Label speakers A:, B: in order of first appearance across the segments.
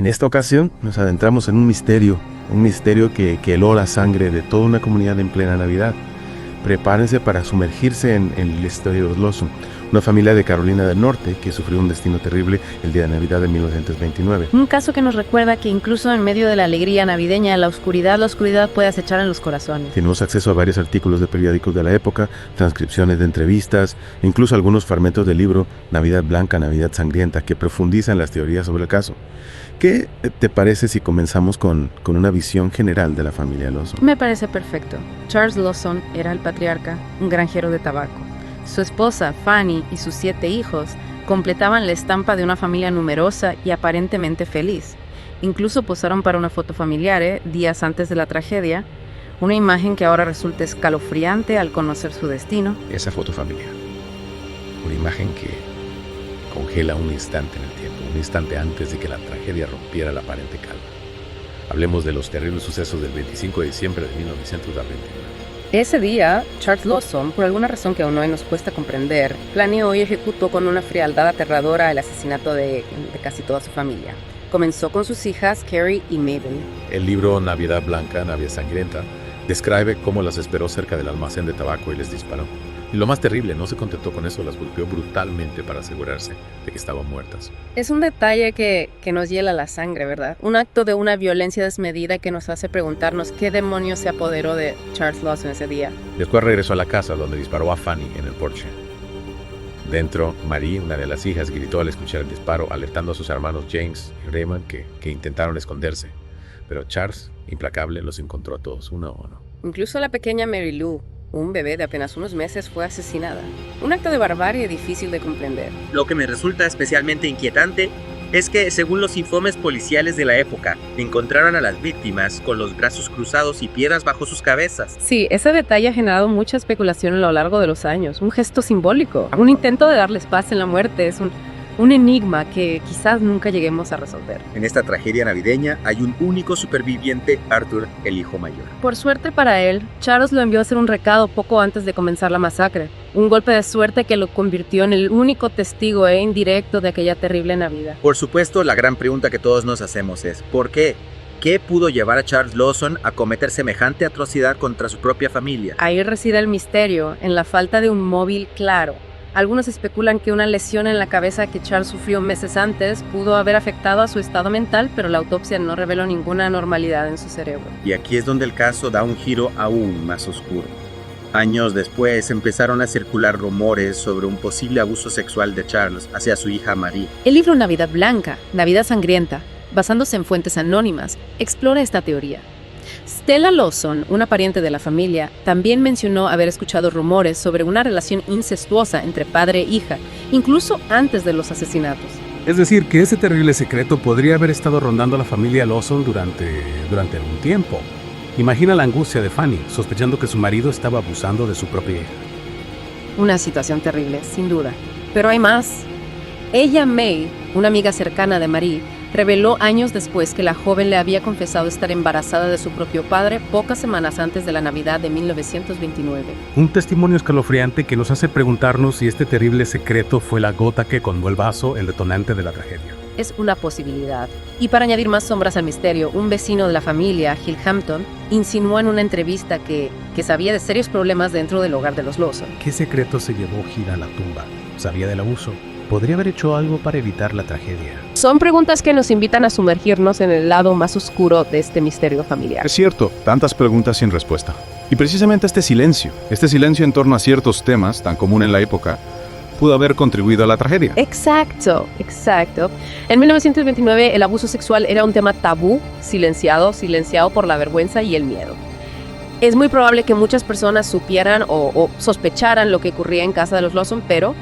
A: En esta ocasión nos adentramos en un misterio que heló la sangre de toda una comunidad en plena Navidad. Prepárense para sumergirse en la historia de los Lawson, una familia de Carolina del Norte que sufrió un destino terrible el día de Navidad de 1929.
B: Un caso que nos recuerda que incluso en medio de la alegría navideña, la oscuridad puede acechar en los corazones.
A: Tenemos acceso a varios artículos de periódicos de la época, transcripciones de entrevistas, e incluso algunos fragmentos del libro Navidad Blanca, Navidad Sangrienta, que profundizan las teorías sobre el caso. ¿Qué te parece si comenzamos con una visión general de la familia Lawson?
B: Me parece perfecto. Charles Lawson era el patriarca, un granjero de tabaco. Su esposa, Fanny, y sus 7 hijos completaban la estampa de una familia numerosa y aparentemente feliz. Incluso posaron para una foto familiar, días antes de la tragedia, una imagen que ahora resulta escalofriante al conocer su destino.
C: Esa foto familiar, una imagen que congela un instante en el tiempo, un instante antes de que la tragedia rompiera la aparente calma. Hablemos de los terribles sucesos del 25 de diciembre de 1929.
B: Ese día, Charles Lawson, por alguna razón que aún hoy nos cuesta comprender, planeó y ejecutó con una frialdad aterradora el asesinato de casi toda su familia. Comenzó con sus hijas, Carrie y Mabel.
C: El libro Navidad Blanca, Navidad Sangrienta describe cómo las esperó cerca del almacén de tabaco y les disparó. Y lo más terrible, no se contentó con eso, las golpeó brutalmente para asegurarse de que estaban muertas.
B: Es un detalle que nos hiela la sangre, ¿verdad? Un acto de una violencia desmedida que nos hace preguntarnos qué demonios se apoderó de Charles Lawson ese día.
C: Después regresó a la casa donde disparó a Fanny en el porche. Dentro, Marie, una de las hijas, gritó al escuchar el disparo, alertando a sus hermanos James y Raymond que intentaron esconderse. Pero Charles, implacable, los encontró a todos, uno a uno.
B: Incluso la pequeña Mary Lou, un bebé de apenas unos meses, fue asesinada. Un acto de barbarie difícil de comprender.
D: Lo que me resulta especialmente inquietante es que, según los informes policiales de la época, encontraron a las víctimas con los brazos cruzados y piedras bajo sus cabezas.
B: Sí, ese detalle ha generado mucha especulación a lo largo de los años. Un gesto simbólico, un intento de darles paz en la muerte. Es un enigma que quizás nunca lleguemos a resolver.
D: En esta tragedia navideña hay un único superviviente, Arthur, el hijo mayor.
B: Por suerte para él, Charles lo envió a hacer un recado poco antes de comenzar la masacre. Un golpe de suerte que lo convirtió en el único testigo indirecto de aquella terrible Navidad.
D: Por supuesto, la gran pregunta que todos nos hacemos es ¿por qué? ¿Qué pudo llevar a Charles Lawson a cometer semejante atrocidad contra su propia familia?
B: Ahí reside el misterio, en la falta de un móvil claro. Algunos especulan que una lesión en la cabeza que Charles sufrió meses antes pudo haber afectado a su estado mental, pero la autopsia no reveló ninguna anormalidad en su cerebro.
D: Y aquí es donde el caso da un giro aún más oscuro. Años después empezaron a circular rumores sobre un posible abuso sexual de Charles hacia su hija Marie.
B: El libro Navidad Blanca, Navidad Sangrienta, basándose en fuentes anónimas, explora esta teoría. Stella Lawson, una pariente de la familia, también mencionó haber escuchado rumores sobre una relación incestuosa entre padre e hija, incluso antes de los asesinatos.
E: Es decir, que ese terrible secreto podría haber estado rondando a la familia Lawson durante algún tiempo. Imagina la angustia de Fanny, sospechando que su marido estaba abusando de su propia hija.
B: Una situación terrible, sin duda. Pero hay más. Ella, May, una amiga cercana de Marie, reveló años después que la joven le había confesado estar embarazada de su propio padre pocas semanas antes de la Navidad de 1929.
E: Un testimonio escalofriante que nos hace preguntarnos si este terrible secreto fue la gota que colmó el vaso, el detonante de la tragedia.
B: Es una posibilidad. Y para añadir más sombras al misterio, un vecino de la familia, Gil Hampton, insinuó en una entrevista que sabía de serios problemas dentro del hogar de los Lawson.
E: ¿Qué secreto se llevó Gil a la tumba? ¿Sabía del abuso? ¿Podría haber hecho algo para evitar la tragedia?
B: Son preguntas que nos invitan a sumergirnos en el lado más oscuro de este misterio familiar.
F: Es cierto, tantas preguntas sin respuesta. Y precisamente este silencio en torno a ciertos temas tan comunes en la época, pudo haber contribuido a la tragedia.
B: Exacto. En 1929 el abuso sexual era un tema tabú, silenciado por la vergüenza y el miedo. Es muy probable que muchas personas supieran o sospecharan lo que ocurría en casa de los Lawson, pero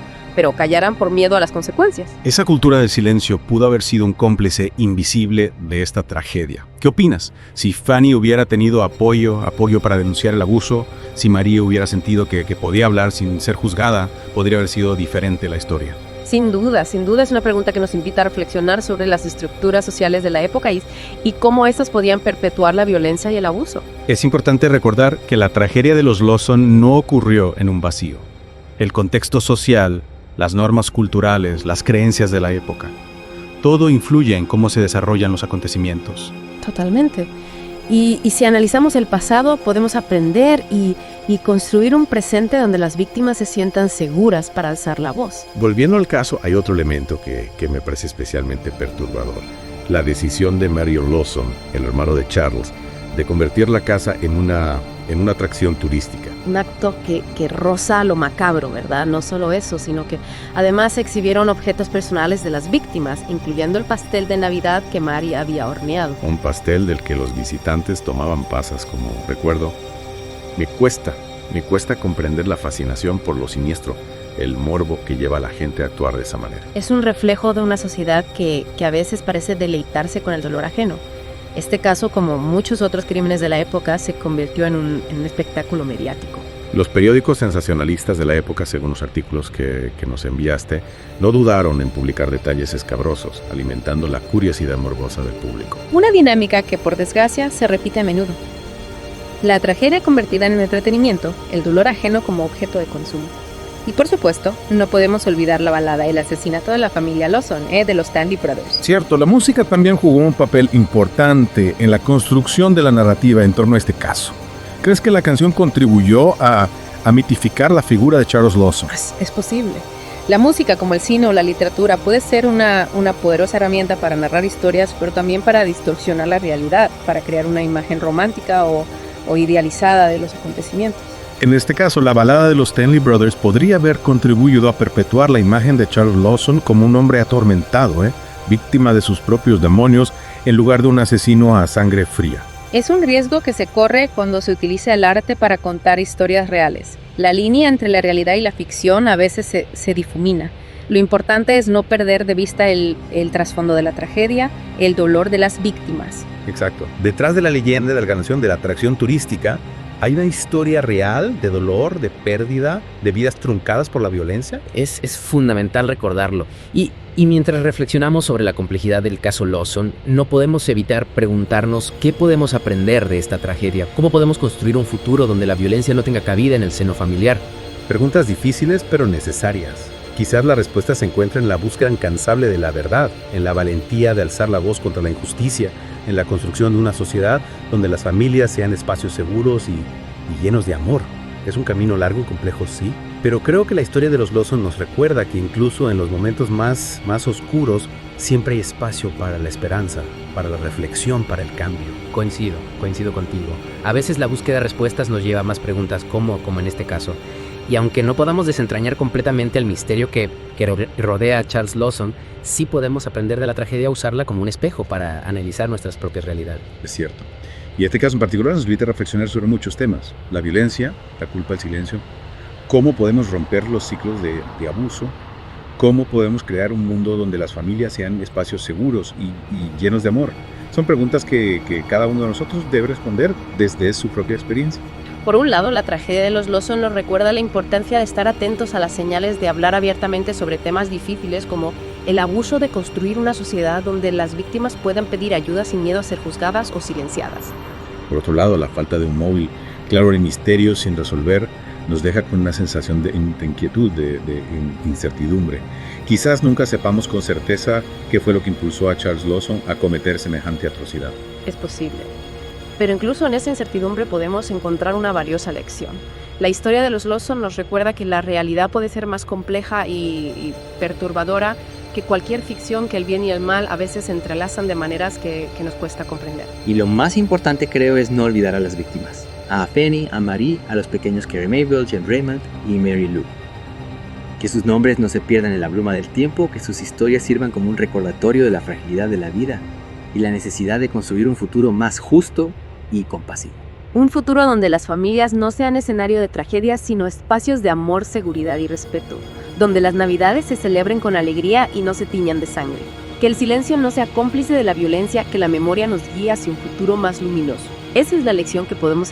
B: callaran por miedo a las consecuencias.
F: Esa cultura del silencio pudo haber sido un cómplice invisible de esta tragedia. ¿Qué opinas? Si Fanny hubiera tenido apoyo para denunciar el abuso, si María hubiera sentido que podía hablar sin ser juzgada, podría haber sido diferente la historia.
B: Sin duda es una pregunta que nos invita a reflexionar sobre las estructuras sociales de la época y cómo estas podían perpetuar la violencia y el abuso.
F: Es importante recordar que la tragedia de los Lawson no ocurrió en un vacío. El contexto social, las normas culturales, las creencias de la época, Todo influye en cómo se desarrollan los acontecimientos.
B: Totalmente. Y si analizamos el pasado, podemos aprender y construir un presente donde las víctimas se sientan seguras para alzar la voz.
C: Volviendo al caso, hay otro elemento que me parece especialmente perturbador. La decisión de Marion Lawson, el hermano de Charles, de convertir la casa en una atracción turística.
B: Un acto que roza lo macabro, ¿verdad? No solo eso, sino que además se exhibieron objetos personales de las víctimas, incluyendo el pastel de Navidad que Mary había horneado.
C: Un pastel del que los visitantes tomaban pasas como recuerdo. Me cuesta comprender la fascinación por lo siniestro, el morbo que lleva a la gente a actuar de esa manera.
B: Es un reflejo de una sociedad que a veces parece deleitarse con el dolor ajeno. Este caso, como muchos otros crímenes de la época, se convirtió en un espectáculo mediático.
C: Los periódicos sensacionalistas de la época, según los artículos que nos enviaste, no dudaron en publicar detalles escabrosos, alimentando la curiosidad morbosa del público.
B: Una dinámica que, por desgracia, se repite a menudo. La tragedia convertida en entretenimiento, el dolor ajeno como objeto de consumo. Y por supuesto, no podemos olvidar la balada El asesinato de la familia Lawson, de los Stanley Brothers.
G: Cierto, la música también jugó un papel importante en la construcción de la narrativa en torno a este caso. ¿Crees que la canción contribuyó a mitificar la figura de Charles Lawson?
B: Es posible. La música, como el cine o la literatura, puede ser una poderosa herramienta para narrar historias, pero también para distorsionar la realidad, para crear una imagen romántica o idealizada de los acontecimientos.
G: En este caso, la balada de los Stanley Brothers podría haber contribuido a perpetuar la imagen de Charles Lawson como un hombre atormentado, víctima de sus propios demonios, en lugar de un asesino a sangre fría.
B: Es un riesgo que se corre cuando se utiliza el arte para contar historias reales. La línea entre la realidad y la ficción a veces se difumina. Lo importante es no perder de vista el trasfondo de la tragedia, el dolor de las víctimas.
C: Exacto. Detrás de la leyenda de la canción de la atracción turística, ¿hay una historia real de dolor, de pérdida, de vidas truncadas por la violencia?
H: Es fundamental recordarlo. Y mientras reflexionamos sobre la complejidad del caso Lawson, no podemos evitar preguntarnos qué podemos aprender de esta tragedia, cómo podemos construir un futuro donde la violencia no tenga cabida en el seno familiar.
C: Preguntas difíciles pero necesarias. Quizás la respuesta se encuentra en la búsqueda incansable de la verdad, en la valentía de alzar la voz contra la injusticia, en la construcción de una sociedad donde las familias sean espacios seguros y llenos de amor. Es un camino largo y complejo, sí, pero creo que la historia de los Lawson nos recuerda que incluso en los momentos más oscuros siempre hay espacio para la esperanza, para la reflexión, para el cambio.
H: Coincido contigo. A veces la búsqueda de respuestas nos lleva a más preguntas como en este caso. Y aunque no podamos desentrañar completamente el misterio que rodea a Charles Lawson, sí podemos aprender de la tragedia a usarla como un espejo para analizar nuestras propias realidades.
I: Es cierto. Y este caso en particular nos invita a reflexionar sobre muchos temas. La violencia, la culpa, el silencio. Cómo podemos romper los ciclos de abuso. Cómo podemos crear un mundo donde las familias sean espacios seguros y llenos de amor. Son preguntas que cada uno de nosotros debe responder desde su propia experiencia.
B: Por un lado, la tragedia de los Lawson nos recuerda la importancia de estar atentos a las señales de hablar abiertamente sobre temas difíciles como el abuso de construir una sociedad donde las víctimas puedan pedir ayuda sin miedo a ser juzgadas o silenciadas.
I: Por otro lado, la falta de un móvil claro en misterios sin resolver nos deja con una sensación de inquietud, de incertidumbre. Quizás nunca sepamos con certeza qué fue lo que impulsó a Charles Lawson a cometer semejante atrocidad.
B: Es posible. Pero incluso en esa incertidumbre podemos encontrar una valiosa lección. La historia de los Lawson nos recuerda que la realidad puede ser más compleja y perturbadora que cualquier ficción, que el bien y el mal a veces se entrelazan de maneras que nos cuesta comprender.
J: Y lo más importante creo es no olvidar a las víctimas. A Fanny, a Marie, a los pequeños Carey Mayfield, Jen Raymond y Mary Lou. Que sus nombres no se pierdan en la bruma del tiempo, que sus historias sirvan como un recordatorio de la fragilidad de la vida y la necesidad de construir un futuro más justo y compasivo.
B: Un futuro donde las familias no sean escenario de tragedias, sino espacios de amor, seguridad y respeto. Donde las navidades se celebren con alegría y no se tiñan de sangre. Que el silencio no sea cómplice de la violencia, que la memoria nos guíe hacia un futuro más luminoso. Esa es la lección que podemos